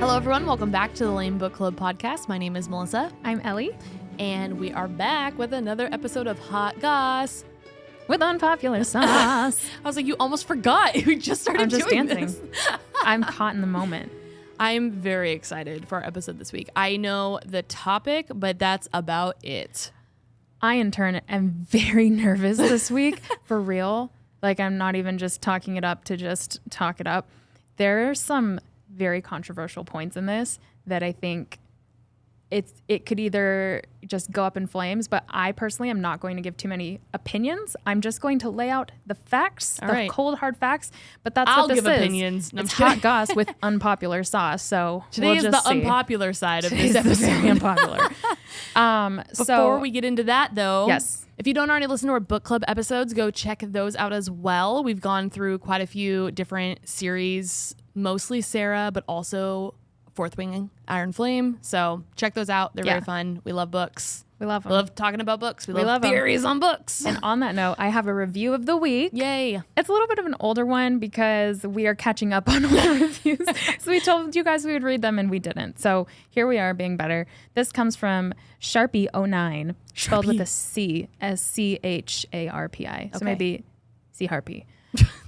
Hello, everyone. Welcome back to the L.A.M.E Book Club podcast. My name is Melissa. I'm Ellie. And we are back with another episode of Hot Goss with unpopular sauce. I was like, you almost forgot. We just started doing dancing. This. I'm caught in the moment. I'm very excited for our episode this week. I know the topic, but that's about it. I, in turn, am very nervous this week, for real. Like, I'm not even just talking it up to just talk it up. There are some very controversial points in this that I think it could either just go up in flames, but I personally am not going to give too many opinions. I'm just going to lay out the facts, cold, hard facts. But that's what this is. I'll give opinions. No, it's hot goss with unpopular sauce. So today is the unpopular side of this episode. Very unpopular. Before we get into that, though, yes. If you don't already listen to our book club episodes, go check those out as well. We've gone through quite a few different series, mostly Sarah, but also Fourth Wing, Iron Flame. So check those out. They're very fun. We love books. We love them. We love talking about books. We love theories on books. And on that note, I have a review of the week. Yay. It's a little bit of an older one because we are catching up on older reviews. So we told you guys we would read them and we didn't. So here we are being better. This comes from Sharpie09, spelled with a C, Scharpi. So maybe C Harpy.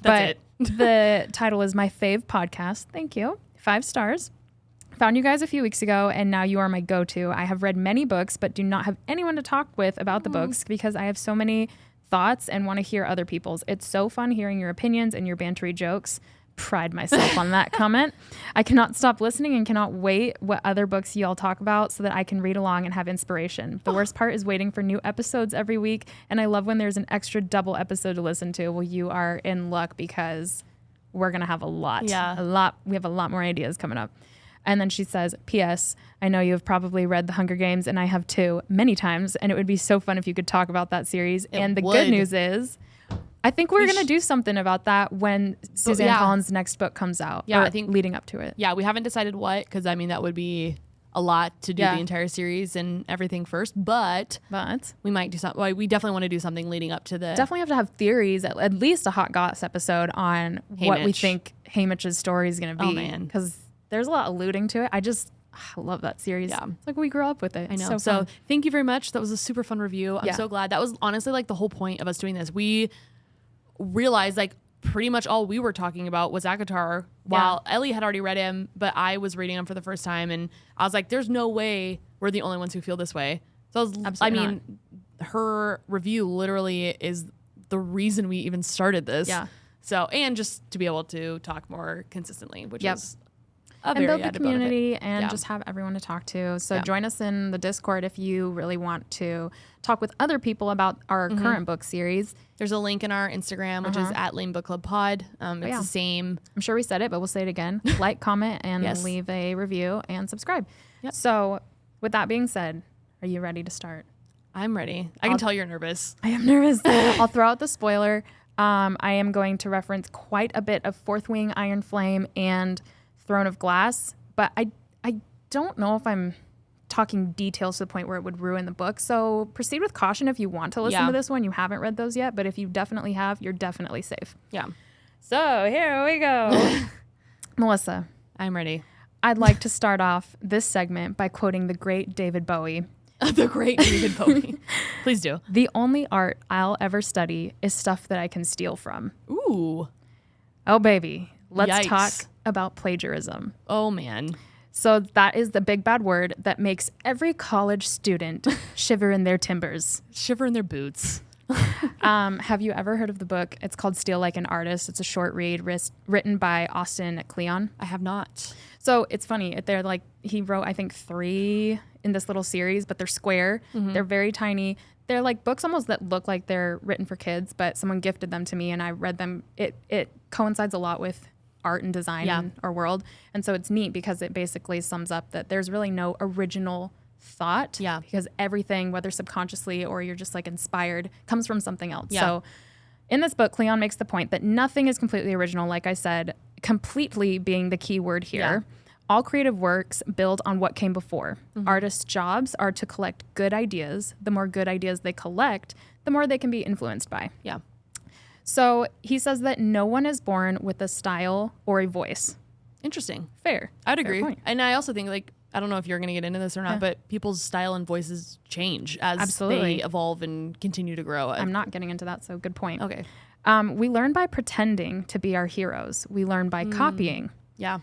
That's it. The title is My Fave Podcast. Thank you. 5 stars. Found you guys a few weeks ago, and now you are my go-to. I have read many books, but do not have anyone to talk with about the books because I have so many thoughts and want to hear other people's. It's so fun hearing your opinions and your bantery jokes. Pride myself on that comment. I cannot stop listening and cannot wait what other books y'all talk about so that I can read along and have inspiration. The worst part is waiting for new episodes every week, and I love when there's an extra double episode to listen to. Well, you are in luck because we're going to have a lot. Yeah. A lot. We have a lot more ideas coming up. And then she says, P.S. I know you have probably read The Hunger Games, and I have too, many times, and it would be so fun if you could talk about that series. And the good news is, I think we're going to do something about that when Suzanne Collins' next book comes out. Yeah, I think leading up to it. Yeah, we haven't decided what, because I mean, that would be a lot to do the entire series and everything first, but we might do something. Well, we definitely want to do something leading up to the... Definitely have to have theories, at least a Hot Goss episode on what we think Haymitch's story is going to be. Oh, man. Because there's a lot alluding to it. I love that series. Yeah. It's like we grew up with it. I know. So thank you very much. That was a super fun review. I'm so glad. That was honestly like the whole point of us doing this. We realized like pretty much all we were talking about was ACOTAR while Ellie had already read him, but I was reading him for the first time. And I was like, there's no way we're the only ones who feel this way. So her review literally is the reason we even started this. Yeah. So, and just to be able to talk more consistently, which is and build the community and just have everyone to talk to. So join us in the Discord if you really want to talk with other people about our current book series. There's a link in our Instagram, which is at L.A.M.E Book Club Pod. It's the same. I'm sure we said it, but we'll say it again. Like, comment, and leave a review and subscribe. Yep. So with that being said, are you ready to start? I'm ready. I can tell you're nervous. I am nervous. I'll throw out the spoiler. I am going to reference quite a bit of Fourth Wing, Iron Flame, and Throne of Glass, but I don't know if I'm talking details to the point where it would ruin the book. So proceed with caution if you want to listen to this one. You haven't read those yet, but if you definitely have, you're definitely safe. Yeah. So here we go. Melissa. I'm ready. I'd like to start off this segment by quoting the great David Bowie. The great David Bowie. Please do. The only art I'll ever study is stuff that I can steal from. Ooh. Oh, baby. Let's talk about plagiarism. Oh, man. So that is the big bad word that makes every college student shiver in their timbers. Shiver in their boots. Have you ever heard of the book? It's called Steal Like an Artist. It's a short read written by Austin Kleon. I have not. So it's funny. They're like, he wrote, I think, 3 in this little series, but they're square. They're very tiny. They're like books almost that look like they're written for kids, but someone gifted them to me and I read them. It coincides a lot with art and design in our world. And so it's neat because it basically sums up that there's really no original thought. Yeah. Because everything, whether subconsciously or you're just like inspired, comes from something else. Yeah. So in this book, Cleon makes the point that nothing is completely original. Like I said, completely being the key word here. Yeah. All creative works build on what came before. Artists' jobs are to collect good ideas. The more good ideas they collect, the more they can be influenced by. Yeah. So he says that no one is born with a style or a voice. Interesting. Fair. I'd agree. Fair point. And I also think, like, I don't know if you're going to get into this or not, but people's style and voices change as they evolve and continue to grow. I'm not getting into that, so good point. Okay. We learn by pretending to be our heroes. We learn by copying. Yeah.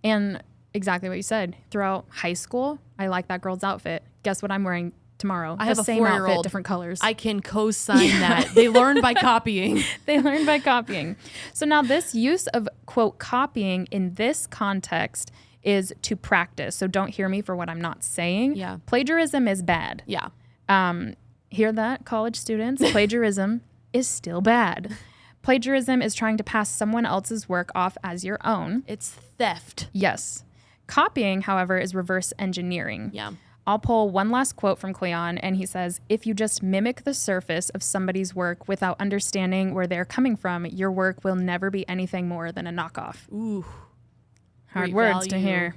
And exactly what you said. Throughout high school, I like that girl's outfit. Guess what I'm wearing tomorrow? I have a same 4-year-old. outfit, different colors. I can co-sign that. They learn by copying. They learn by copying. So now this use of, quote, copying in this context is to practice. So don't hear me for what I'm not saying. Yeah. Plagiarism is bad. Yeah. Hear that, college students? Plagiarism is still bad. Plagiarism is trying to pass someone else's work off as your own. It's theft. Yes. Copying, however, is reverse engineering. Yeah. I'll pull one last quote from Cleon, and he says, if you just mimic the surface of somebody's work without understanding where they're coming from, your work will never be anything more than a knockoff. Ooh. Hard Great words value. to hear.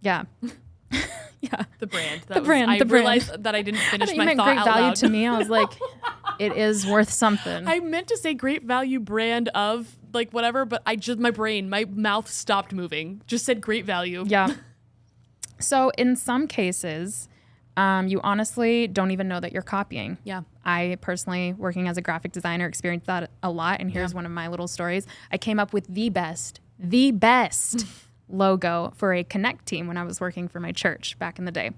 Yeah. Yeah. The brand. I realized that I didn't finish my meant thought great out value loud. to me. I was like, it is worth something. I meant to say great value brand of like whatever, but my mouth stopped moving. Just said great value. Yeah. So in some cases, you honestly don't even know that you're copying. Yeah. I personally, working as a graphic designer, experienced that a lot. And here's one of my little stories. I came up with the best logo for a Connect team when I was working for my church back in the day.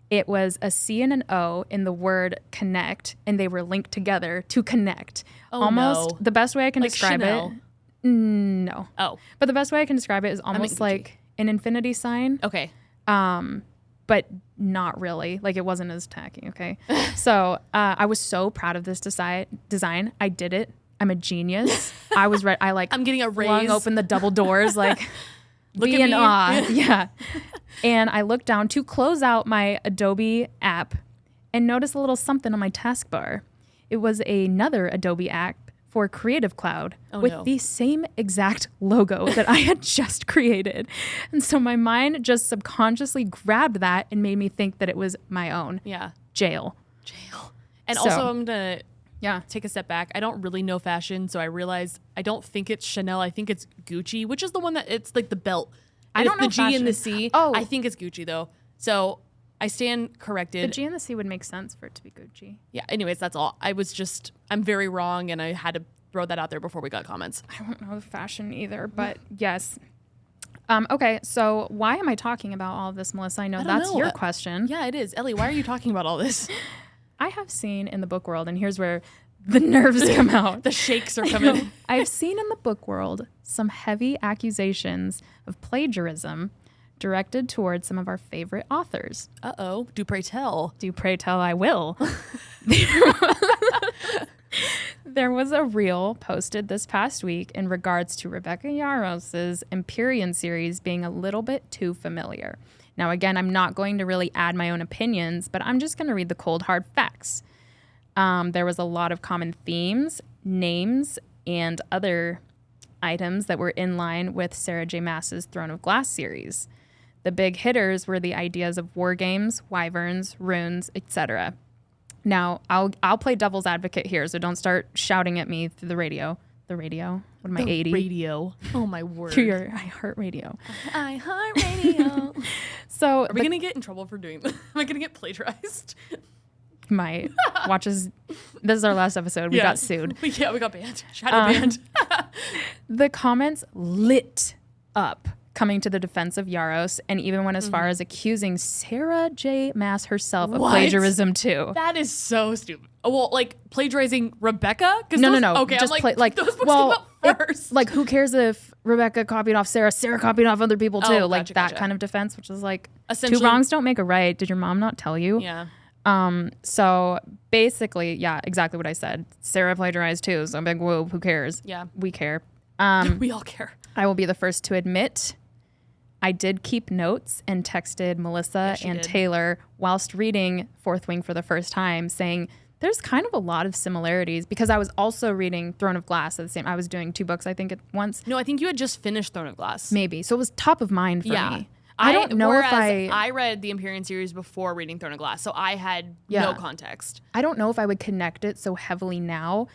It was a C and an O in the word connect, and they were linked together to connect. Oh, almost no. the best way I can Like describe Chanel. it. No. Oh. But the best way I can describe it is almost Gucci. like an infinity sign. Okay. But not really. Like, it wasn't as tacky, okay? So I was so proud of this design. I did it. I'm a genius. I was I like I'm getting a raise. flung open the double doors, like Look be at in me. awe. Yeah. And I looked down to close out my Adobe app and noticed a little something on my taskbar. It was another Adobe app for Creative Cloud with the same exact logo that I had just created. And so my mind just subconsciously grabbed that and made me think that it was my own. Yeah. Jail. And So- also I'm going to Yeah. take a step back. I don't really know fashion, so I realized I don't think it's Chanel. I think it's Gucci, which is the one that it's like the belt. I don't it's know the G and the fashion. C. Oh. I think it's Gucci though. So I stand corrected. The G and the C would make sense for it to be Gucci. Yeah. Anyways, that's all. I'm very wrong, and I had to throw that out there before we got comments. I don't know fashion either, but yes. Okay, so why am I talking about all of this, Melissa? I know that's your question. Yeah, it is. Ellie, why are you talking about all this? I have seen in the book world, and here's where the nerves come out. The shakes are coming. I've seen in the book world some heavy accusations of plagiarism directed towards some of our favorite authors. Uh-oh. Do pray tell. Do pray tell I will. There was a reel posted this past week in regards to Rebecca Yarros' Empyrean series being a little bit too familiar. Now, again, I'm not going to really add my own opinions, but I'm just going to read the cold, hard facts. There was a lot of common themes, names, and other items that were in line with Sarah J. Maas's Throne of Glass series. The big hitters were the ideas of war games, wyverns, runes, etc. Now, I'll play devil's advocate here, so don't start shouting at me through the radio. The radio? What am I, 80? Radio. Oh, my word. Through your iHeartRadio. iHeartRadio. So Are we going to get in trouble for doing that? Am I going to get plagiarized? my watches, this is our last episode. We got sued. We got banned. Shadow banned. The comments lit up coming to the defense of Yarros, and even went as far as accusing Sarah J. Maas herself of plagiarism too. That is so stupid. Oh, well, like plagiarizing Rebecca? No. Okay, just I'm like those books well, came out first. like who cares if Rebecca copied off Sarah? Sarah copied off other people too. Oh, like that gotcha. kind of defense, which is like two Essentially- wrongs don't make a right. Did your mom not tell you? Yeah. So basically, yeah, exactly what I said. Sarah plagiarized too, so I'm like, whoa, who cares? Yeah. We care. We all care. I will be the first to admit I did keep notes and texted Melissa she and did. Taylor whilst reading Fourth Wing for the first time, saying there's kind of a lot of similarities, because I was also reading Throne of Glass at the same. I was doing 2 books, I think, at once. No, I think you had just finished Throne of Glass. Maybe. So it was top of mind for Yeah. me. I don't know if I read the Empyrean series before reading Throne of Glass, so I had no context. I don't know if I would connect it so heavily now.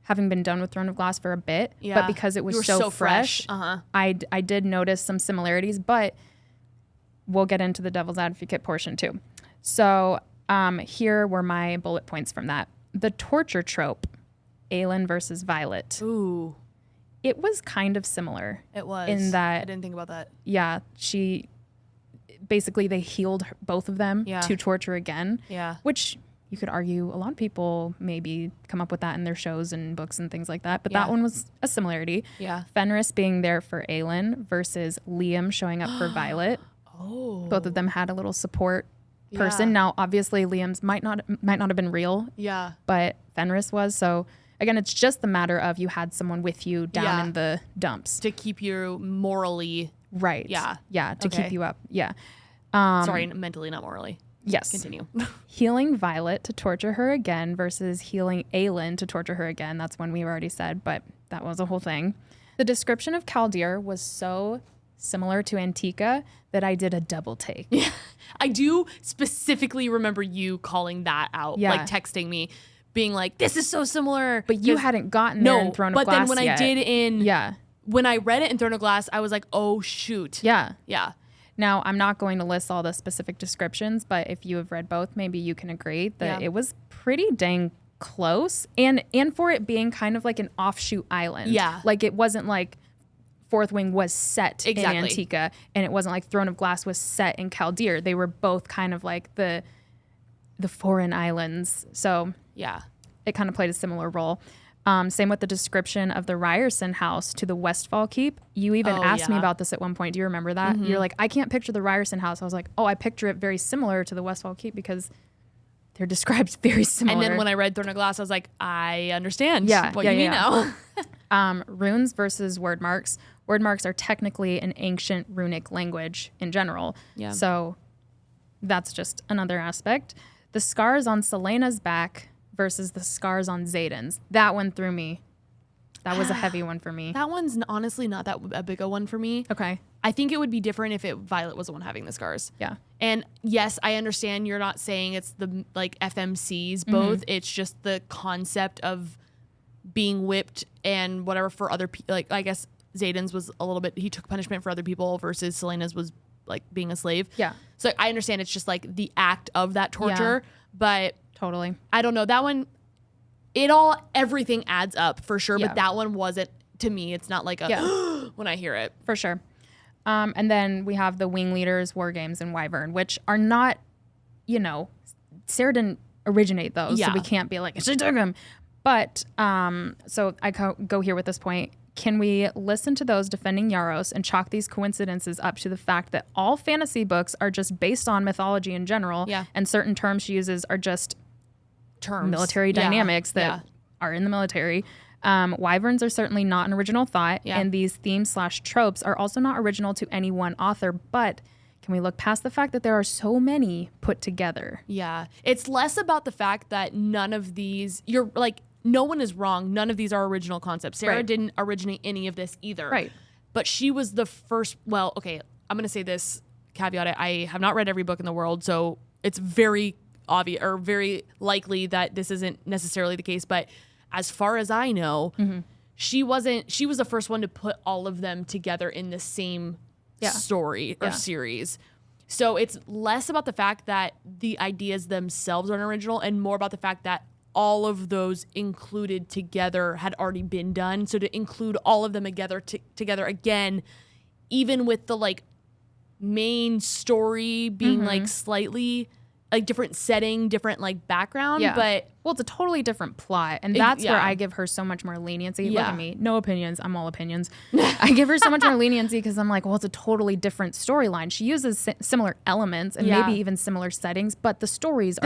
having been done with Throne of Glass for a bit, but because it was so fresh, I did notice some similarities, but we'll get into the devil's advocate portion too. So here were my bullet points from that. The torture trope, Aelin versus Violet. Ooh. It was kind of similar. It was. In that, I didn't think about that. Yeah, basically they healed both of them to torture again. Yeah. Which you could argue a lot of people maybe come up with that in their shows and books and things like that. But that one was a similarity. Yeah. Fenris being there for Aelin versus Liam showing up for Violet. Oh. Both of them had a little support person. Now, obviously, Liam's might not have been real. Yeah. But Fenris was. So again, it's just the matter of you had someone with you down in the dumps to keep you morally right. Yeah. Yeah. To keep you up. Yeah. Sorry, mentally, not morally. Yes. Continue. Healing Violet to torture her again versus healing Aelin to torture her again. That's one we've already said, but that was a whole thing. The description of Chaldeer was so similar to Antica that I did a double take. Yeah. I do specifically remember you calling that out, like texting me, being like, this is so similar. But you hadn't gotten there in Throne of Glass then when yet. I did when I read it in Throne of Glass, I was like, oh, shoot. Yeah. Yeah. Now, I'm not going to list all the specific descriptions, but if you have read both, maybe you can agree that it was pretty dang close. And for it being kind of like an offshoot island. Yeah. Like it wasn't like Fourth Wing was set in Antica, and it wasn't like Throne of Glass was set in Chaldeer. They were both kind of like the foreign islands. So yeah, it kind of played a similar role. Same with the description of the Ryerson house to the Westfall Keep. You even asked me about this at one point. Do you remember that? You're like, I can't picture the Ryerson house. I was like, oh, I picture it very similar to the Westfall Keep because they're described very similar. And then when I read Throne of Glass, I was like, I understand what you mean now. Runes versus word marks. Word marks are technically an ancient runic language in general. Yeah. So that's just another aspect. The scars on Celaena's back versus the scars on Xaden's. That one threw me. That was a heavy one for me. That one's honestly not that a big a one for me. Okay. I think it would be different if Violet was the one having the scars. Yeah. And yes, I understand you're not saying it's the like FMCs both. It's just the concept of being whipped and whatever for other people. Like I guess Xaden's was a little bit, he took punishment for other people versus Celaena's was like being a slave. Yeah. So I understand it's just like the act of that torture, but totally. I don't know. That one, everything adds up for sure, but that one wasn't, to me, it's not like a when I hear it. For sure. And then we have the Wing Leaders, War Games, and Wyvern, which are not, Sarah didn't originate those, so we can't be like, she took them. But, so I go here with this point. Can we listen to those defending Yarros and chalk these coincidences up to the fact that all fantasy books are just based on mythology in general, and certain terms she uses are just terms, military dynamics that are in the military? Wyverns are certainly not an original thought, and these themes / tropes are also not original to any one author, but can we look past the fact that there are so many put together? Yeah. It's less about the fact that none of these, you're like, no one is wrong. None of these are original concepts. Sarah didn't originate any of this either. Right. But she was the first, well, okay, I'm going to say this caveat. I have not read every book in the world, so it's very obvious or very likely that this isn't necessarily the case, but as far as I know, she was the first one to put all of them together in the same story or series. So it's less about the fact that the ideas themselves aren't original and more about the fact that all of those included together had already been done. So to include all of them together again, even with the like main story being like slightly like different setting, different like background, but well, it's a totally different plot, and that's where I give her so much more leniency. Look at me, no opinions. I'm all opinions. I give her so much more leniency because I'm like, well, it's a totally different storyline. She uses similar elements and maybe even similar settings, but the stories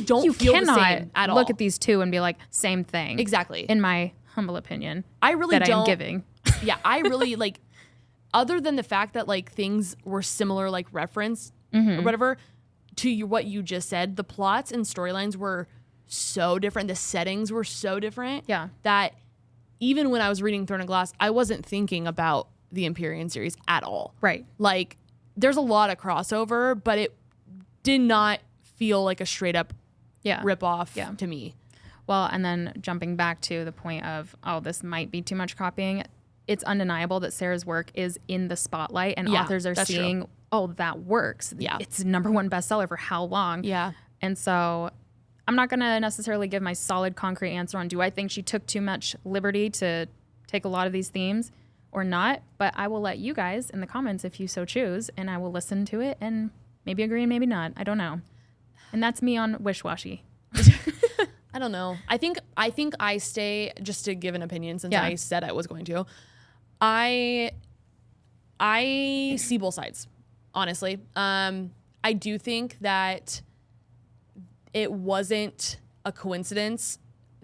don't feel the same at all. Look at these two and be like, same thing. Exactly. In my humble opinion, I really that don't. I'm giving. Yeah, I really like. Other than the fact that like things were similar, like reference or whatever. To what you just said, the plots and storylines were so different. The settings were so different. Yeah. That even when I was reading Throne of Glass, I wasn't thinking about the Empyrean series at all. Right. Like, there's a lot of crossover, but it did not feel like a straight up ripoff to me. Well, and then jumping back to the point of, this might be too much copying. It's undeniable that Sarah's work is in the spotlight and authors are seeing, that works. Yeah. It's #1 bestseller for how long? Yeah. And so I'm not going to necessarily give my solid, concrete answer on do I think she took too much liberty to take a lot of these themes or not, but I will let you guys in the comments if you so choose, and I will listen to it and maybe agree and maybe not. I don't know. And that's me on wish-washy. I don't know. I think I stay, just to give an opinion since I said I was going to. I see both sides, honestly. I do think that it wasn't a coincidence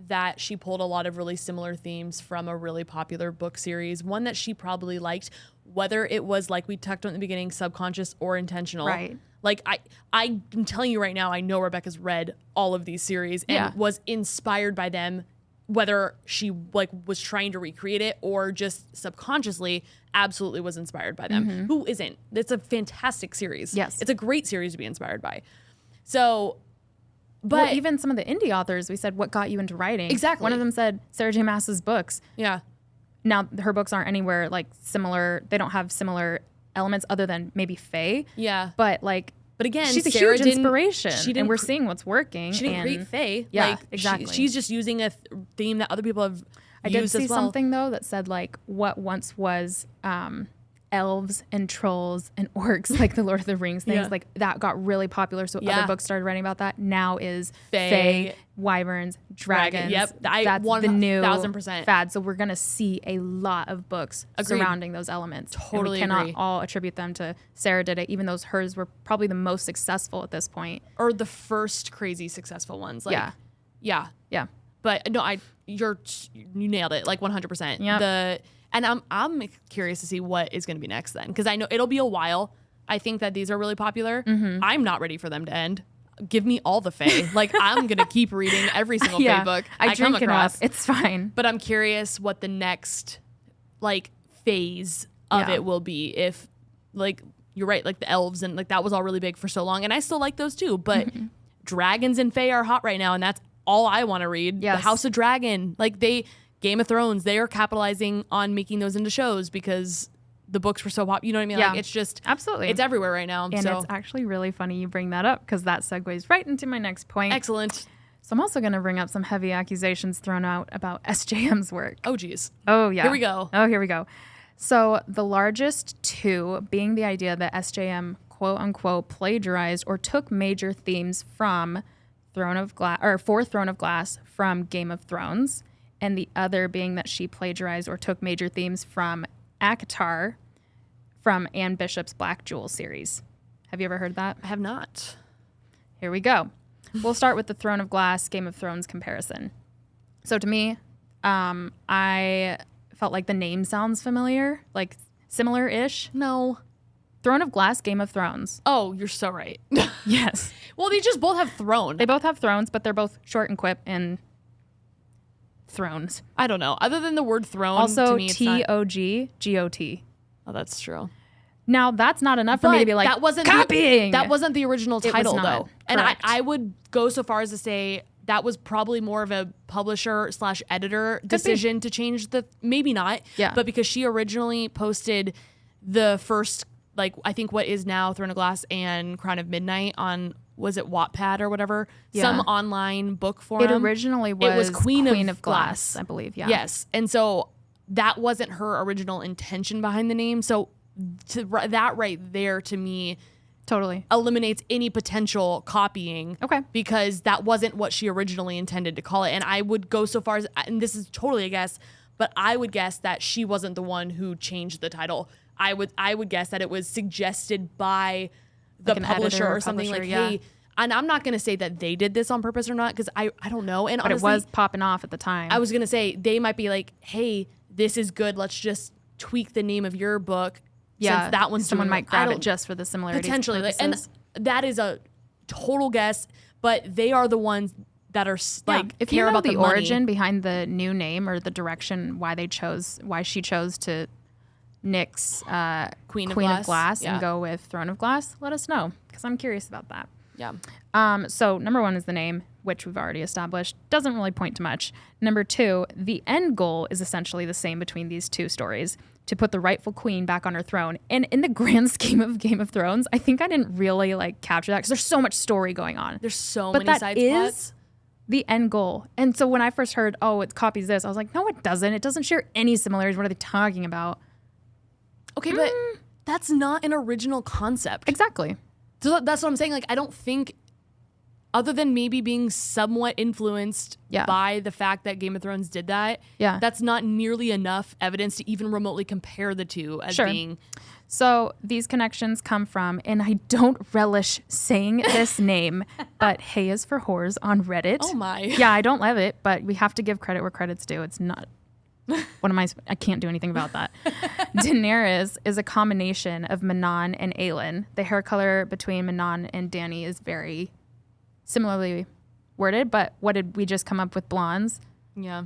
that she pulled a lot of really similar themes from a really popular book series, one that she probably liked, whether it was, like we talked about in the beginning, subconscious or intentional. Right. Like I'm telling you right now, I know Rebecca's read all of these series and was inspired by them, whether she was trying to recreate it or just subconsciously absolutely was inspired by them. Who isn't? It's a fantastic series. Yes. It's a great series to be inspired by. So, but even some of the indie authors, we said, what got you into writing? Exactly. One of them said Sarah J. Maas's books. Yeah. Now, her books aren't anywhere like similar. They don't have similar elements other than maybe Faye. Yeah. But again, she's a Sarah huge inspiration. And we're seeing what's working. She didn't create Faye. Yeah, exactly. She's just using a theme that other people have I used did see as well. something, though, that said, what once was elves and trolls and orcs, like the Lord of the Rings things, that got really popular. So other books started writing about that. Now is Fae, wyverns, dragons. Yep. That's the new 1000% fad. So we're going to see a lot of books surrounding those elements. Totally and we agree. cannot all attribute them to Sarah did it, even though hers were probably the most successful at this point. Or the first crazy successful ones. Yeah. But no, you nailed it, 100%. Yep. And I'm curious to see what is going to be next then, because I know it'll be a while. I think that these are really popular. I'm not ready for them to end. Give me all the Fae. I'm going to keep reading every single Fae book I come drink across. enough. It's fine. But I'm curious what the next phase of it will be. If you're right, the elves and that was all really big for so long, and I still like those too. But dragons and Fae are hot right now, and that's all I want to read. Yes. The House of Dragon, Game of Thrones, they are capitalizing on making those into shows because the books were so popular. You know what I mean? Yeah. It's just absolutely, it's everywhere right now. And so. it's actually really funny you bring that up, because that segues right into my next point. Excellent. So I'm also going to bring up some heavy accusations thrown out about SJM's work. Oh, geez. Oh, yeah. Here we go. Oh, here we go. So the largest two being the idea that SJM quote unquote plagiarized or took major themes from Throne of Glass from Game of Thrones, and the other being that she plagiarized or took major themes from ACOTAR from Anne Bishop's Black Jewel series. Have you ever heard that? I have not. Here we go. We'll start with the Throne of Glass, Game of Thrones comparison. So to me, I felt like the name sounds familiar, similar-ish. No. Throne of Glass, Game of Thrones. Oh, you're so right. Yes. Well, they just both have throne. They both have thrones, but they're both short and quip and thrones. I don't know. Other than the word throne, also, to me, it's not... TOGGOT. Oh, that's true. Now, that's not enough for me to be like, that wasn't copying. That wasn't the original title, though. And Correct. I would go so far as to say that was probably more of a publisher/editor decision to change maybe not. Yeah. But because she originally posted the first, I think what is now Throne of Glass and Crown of Midnight on, was it Wattpad or whatever? Yeah. Some online book forum. It originally was Queen of Glass, I believe. Yeah. Yes. And so that wasn't her original intention behind the name. So that right there, to me, totally eliminates any potential copying. Okay. Because that wasn't what she originally intended to call it. And I would go so far as, and this is totally a guess, but I would guess that she wasn't the one who changed the title. I would guess that it was suggested by the publisher or something hey, and I'm not going to say that they did this on purpose or not, because I don't know. And but honestly, it was popping off at the time. I was going to say they might be like, hey, this is good. Let's just tweak the name of your book. Yeah, since that one's someone doing might grab it just for the similarities. Potentially, and that is a total guess. But they are the ones that are if care you know about the money. origin behind the new name or the direction why she chose to nix Queen of Glass and go with Throne of Glass, let us know, because I'm curious about that. Yeah. So number one is the name. which we've already established, doesn't really point to much. Number 2, the end goal is essentially the same between these two stories, to put the rightful queen back on her throne. And in the grand scheme of Game of Thrones, I think I didn't really like capture that because there's so much story going on. There's so many side plots. The end goal. And so when I first heard, oh, it copies this, I was like, no, it doesn't. It doesn't share any similarities. What are they talking about? Okay, but that's not an original concept. Exactly. So that's what I'm saying. Like, I don't think, other than maybe being somewhat influenced by the fact that Game of Thrones did that, that's not nearly enough evidence to even remotely compare the two as being. So these connections come from, and I don't relish saying this name, but Hay is for Whores on Reddit. Oh my. Yeah, I don't love it, but we have to give credit where credit's due. It's not. I can't do anything about that. Daenerys is a combination of Manon and Aelin. The hair color between Manon and Dany is very similarly worded, but what did we just come up with? Blondes? Yeah.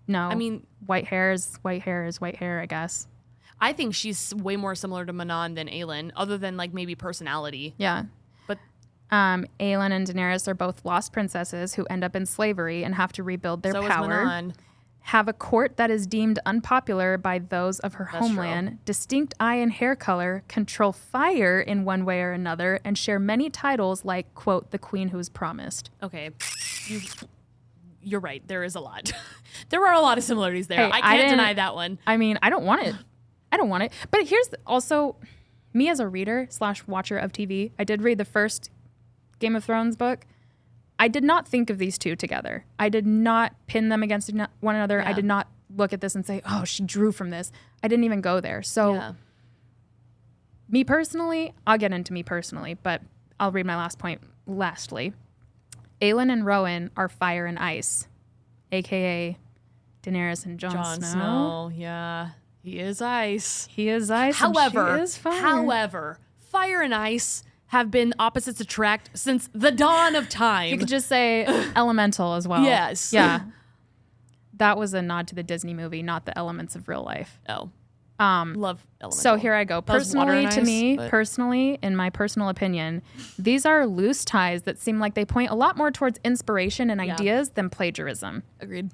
No. I mean, white hair is white hair, I guess. I think she's way more similar to Manon than Aelin, other than like maybe personality. Yeah. But Aelin and Daenerys are both lost princesses who end up in slavery and have to rebuild their power. Is Manon. Have a court that is deemed unpopular by those of her homeland, true. Distinct eye and hair color, control fire in one way or another, and share many titles like, quote, the queen who is promised. Okay. You're right. There is a lot. There are a lot of similarities there. Hey, I can't deny that one. I mean, I don't want it. But here's also me as a reader / watcher of TV. I did read the first Game of Thrones book. I did not think of these two together. I did not pin them against one another. Yeah. I did not look at this and say, oh, she drew from this. I didn't even go there. So me personally, I'll get into me personally, but I'll read my last point lastly. Aelin and Rowan are fire and ice, a.k.a. Daenerys and Jon Snow. Yeah. He is ice. He is ice. However, and she is fire. Fire and ice have been opposites attract since the dawn of time. You could just say elemental as well. Yes. Yeah. That was a nod to the Disney movie, not the elements of real life. Oh. Love elemental. So here I go. Personally, in my personal opinion, these are loose ties that seem like they point a lot more towards inspiration and ideas than plagiarism. Agreed.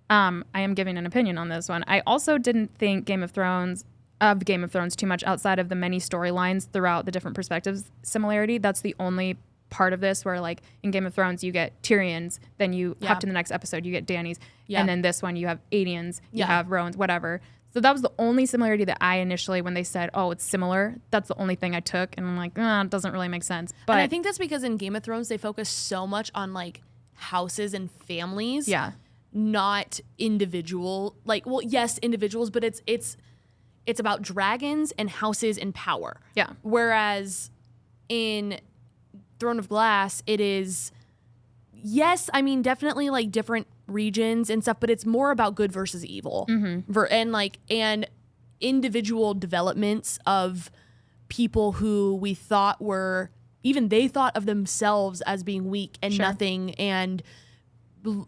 I am giving an opinion on this one. I also didn't think Game of Thrones too much outside of the many storylines throughout the different perspectives similarity. That's the only part of this where, like, in Game of Thrones, you get Tyrion's, then you hop to the next episode, you get Dany's, and then this one, you have Aedian's, you have Rowan's, whatever. So that was the only similarity that I initially, when they said, oh, it's similar, that's the only thing I took. And I'm like, it doesn't really make sense. But and I think that's because in Game of Thrones, they focus so much on, like, houses and families. Yeah. Not individual, like, well, yes, individuals, but it's about dragons and houses and power. Yeah. Whereas in Throne of Glass, it is, yes, I mean, definitely like different regions and stuff, but it's more about good versus evil. And individual developments of people who we thought were, even they thought of themselves as being weak and nothing and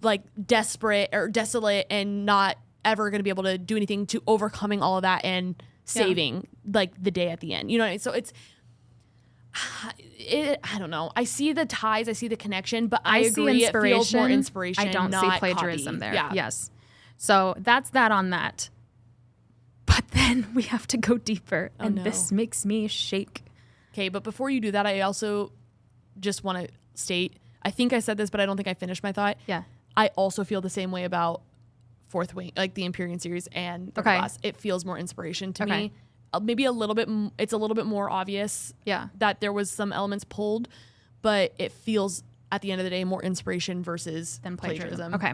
like desperate or desolate and not ever going to be able to do anything to overcoming all of that and saving like the day at the end. You know what I mean? So I don't know. I see the ties, I see the connection, but I agree it feels more inspiration. I don't see plagiarism copy. there. Yeah. Yes. So that's that on that. But then we have to go deeper, this makes me shake. Okay, but before you do that, I also just want to state, I think I said this, but I don't think I finished my thought. Yeah. I also feel the same way about Fourth Wing, like the Empyrean series and the Glass. It feels more inspiration to me. Maybe a little bit, it's a little bit more obvious that there was some elements pulled, but it feels at the end of the day more inspiration versus than plagiarism. Okay.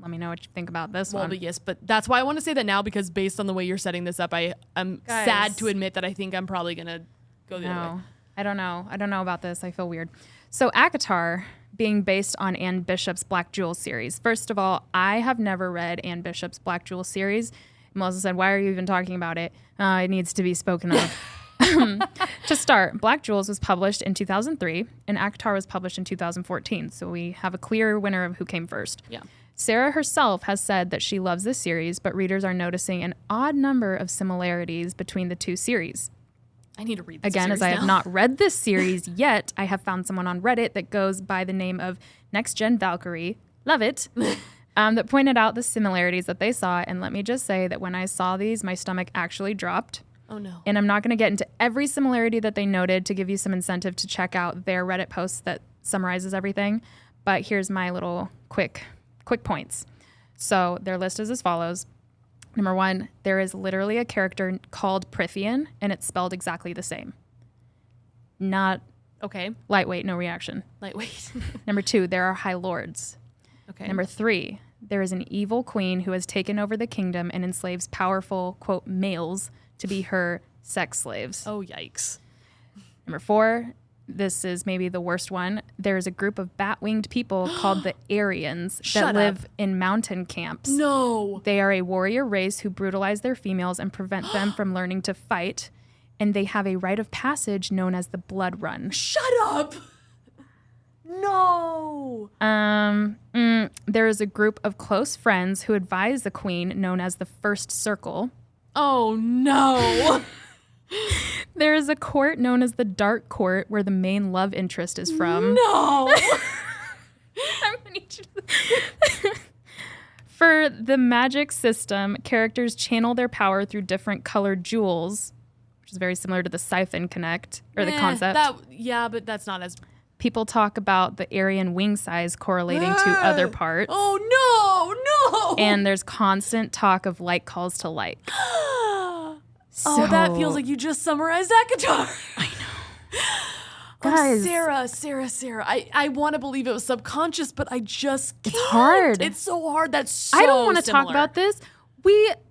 Let me know what you think about this one. But yes, but that's why I want to say that now, because based on the way you're setting this up, I'm sad to admit that I think I'm probably going to go the other way. I don't know about this. I feel weird. So ACOTAR being based on Anne Bishop's Black Jewel series. First of all, I have never read Anne Bishop's Black Jewel series. Melissa said, why are you even talking about it? It needs to be spoken of. To start, Black Jewels was published in 2003 and ACOTAR was published in 2014. So we have a clear winner of who came first. Yeah. Sarah herself has said that she loves this series, but readers are noticing an odd number of similarities between the two series. I need to read this Again, as I have not read this series yet, I have found someone on Reddit that goes by the name of Next Gen Valkyrie. Love it. That pointed out the similarities that they saw. And let me just say that when I saw these, my stomach actually dropped. Oh, no. And I'm not going to get into every similarity that they noted to give you some incentive to check out their Reddit post that summarizes everything. But here's my little quick points. So their list is as follows. Number 1, there is literally a character called Prithian, and it's spelled exactly the same. Not okay. Lightweight, no reaction. Lightweight. Number 2, there are High Lords. Okay. Number 3, there is an evil queen who has taken over the kingdom and enslaves powerful, quote, males to be her sex slaves. Oh, yikes. Number 4, this is maybe the worst one. There is a group of bat-winged people called the Aryans that live in mountain camps. No. They are a warrior race who brutalize their females and prevent them from learning to fight. And they have a rite of passage known as the Blood Run. Shut up. No. There is a group of close friends who advise the queen known as the First Circle. Oh, no. There is a court known as the Dark Court where the main love interest is from. No. I'm gonna need you to... For the magic system, characters channel their power through different colored jewels, which is very similar to the Siphon Connect, or the concept. Yeah, but that's not as... People talk about the Aryan wing size correlating to other parts. Oh, no. And there's constant talk of like calls to like. Oh, that feels like you just summarized ACOTAR. I know. Guys. Oh, Sarah. I want to believe it was subconscious, but I just can't. It's hard. It's so hard. That's so I don't want to talk about this.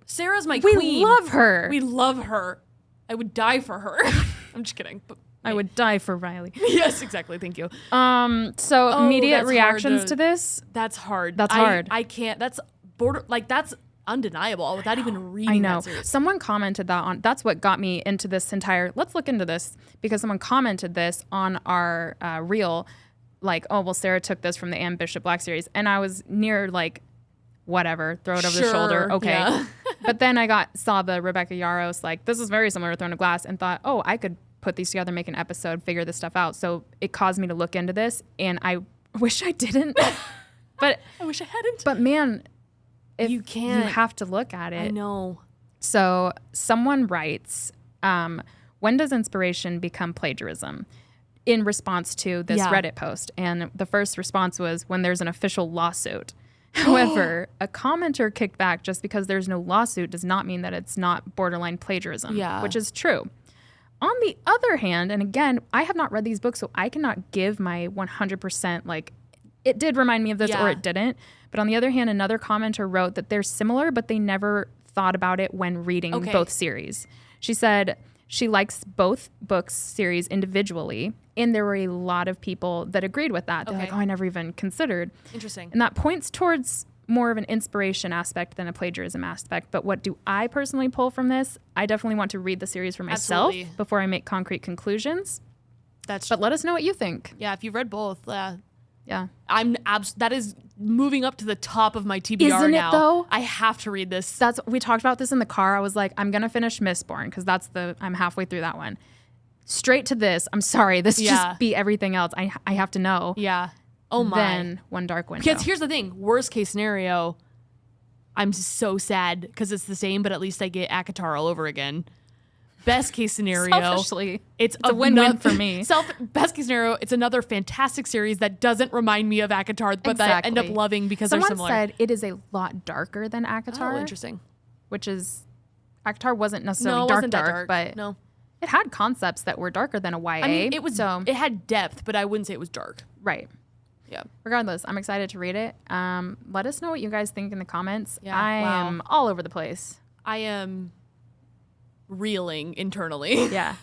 Sarah's my queen. We love her. We love her. I would die for her. I'm just kidding. But I would die for Riley. Yes, exactly. Thank you. So immediate reactions to this. That's hard. That's hard. I can't. That's that's undeniable without even reading that series. Someone commented that on, that's what got me into this entire, let's look into this, because someone commented this on our reel, like, oh, well, Sarah took this from the Anne Bishop Black series. And I was near like, whatever, throw it over the shoulder. Okay. Yeah. But then I saw the Rebecca Yarros, like, this is very similar to Throne of Glass, and thought, oh, I could put these together, make an episode, figure this stuff out. So it caused me to look into this, and I wish I didn't. But I wish I hadn't. But man, if you can't. You have to look at it. I know. So someone writes, when does inspiration become plagiarism? In response to this Reddit post. And the first response was when there's an official lawsuit. However, a commenter kicked back, just because there's no lawsuit does not mean that it's not borderline plagiarism, which is true. On the other hand, and again, I have not read these books, so I cannot give my 100%, like, it did remind me of this or it didn't. But on the other hand, another commenter wrote that they're similar, but they never thought about it when reading both series. She said she likes both books series individually, and there were a lot of people that agreed with that. They're like, oh, I never even considered. Interesting. And that points towards more of an inspiration aspect than a plagiarism aspect. But what do I personally pull from this? I definitely want to read the series for myself before I make concrete conclusions. But let us know what you think. Yeah, if you've read both, yeah. That is moving up to the top of my TBR now. Isn't it though? I have to read this. We talked about this in the car. I was like, I'm going to finish Mistborn because I'm halfway through that one. Straight to this. I'm sorry. This just beat everything else. I have to know. Yeah. Oh my. Then One Dark Window. Because here's the thing. Worst case scenario, I'm so sad because it's the same, but at least I get ACOTAR all over again. Best case scenario, selfishly, it's a win-win for me. Best case scenario, it's another fantastic series that doesn't remind me of ACOTAR, but that I end up loving because they're similar. Someone said it is a lot darker than ACOTAR. Oh, interesting. Which is, ACOTAR wasn't necessarily dark, but it had concepts that were darker than a YA. I mean, it had depth, but I wouldn't say it was dark. Right. Yeah. Regardless, I'm excited to read it. Let us know what you guys think in the comments. Yeah, I am all over the place. I am reeling internally. Yeah.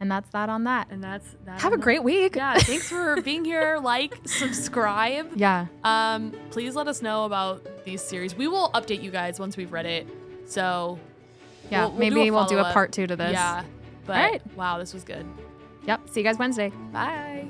And that's that on that. And that's that. Have a great week. Yeah. Thanks for being here. Like, subscribe. Yeah. Please let us know about these series. We will update you guys once we've read it. So yeah, maybe we'll do a part 2 to this. Yeah. But all right. Wow, this was good. Yep. See you guys Wednesday. Bye.